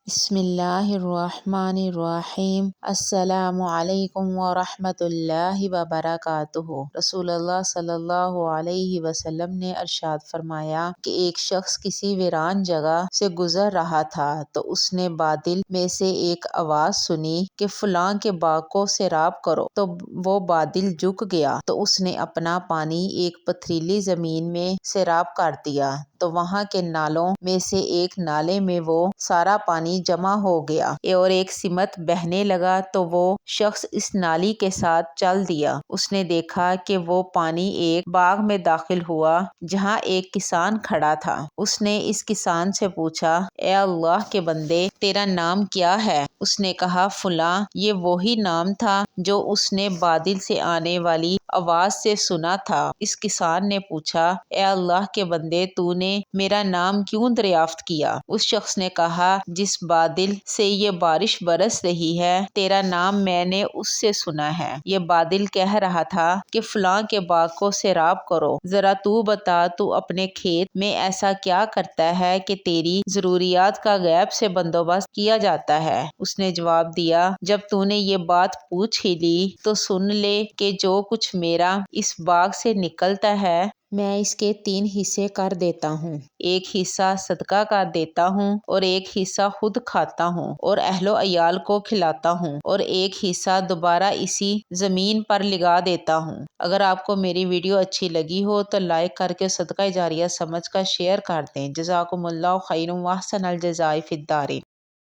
بسم اللہ الرحمن الرحیم۔ السلام علیکم ورحمۃ اللہ وبرکاتہ۔ رسول اللہ صلی اللہ علیہ وسلم نے ارشاد فرمایا کہ ایک شخص کسی ویران جگہ سے گزر رہا تھا تو اس نے بادل میں سے ایک آواز سنی کہ فلاں کے باغ کو سیراب کرو، تو وہ بادل جھک گیا تو اس نے اپنا پانی ایک پتھریلی زمین میں سیراب کر دیا، تو وہاں کے نالوں میں سے ایک نالے میں وہ سارا پانی جمع ہو گیا اور ایک سمت بہنے لگا، تو وہ شخص اس نالی کے ساتھ چل دیا۔ اس نے دیکھا کہ وہ پانی ایک باغ میں داخل ہوا جہاں ایک کسان کھڑا تھا۔ اس نے اس کسان سے پوچھا، اے اللہ کے بندے، تیرا نام کیا ہے؟ اس نے کہا، فلاں۔ یہ وہی نام تھا جو اس نے بادل سے آنے والی آواز سے سنا تھا۔ اس کسان نے پوچھا، اے اللہ کے بندے، تو نے میرا نام کیوں دریافت کیا؟ اس شخص نے کہا، جس بادل سے یہ بارش برس رہی ہے، تیرا نام میں نے اس سے سنا ہے۔ یہ بادل کہہ رہا تھا کہ فلاں کے باغ کو سیراب کرو، ذرا تو بتا، تو اپنے کھیت میں ایسا کیا کرتا ہے کہ تیری ضروریات کا غیب سے بندوبست کیا جاتا ہے؟ اس نے جواب دیا، جب تو نے یہ بات پوچھ ہی لی تو سن لے کہ جو کچھ میرا اس باغ سے نکلتا ہے میں اس کے 3 حصے کر دیتا ہوں۔ ایک حصہ صدقہ کر دیتا ہوں، اور ایک حصہ خود کھاتا ہوں اور اہل و عیال کو کھلاتا ہوں، اور ایک حصہ دوبارہ اسی زمین پر لگا دیتا ہوں۔ اگر آپ کو میری ویڈیو اچھی لگی ہو تو لائک کر کے صدقہ جاریہ سمجھ کر شیئر کر دیں۔ جزاکم اللہ خیر و احسن الجزاء فی الدارین۔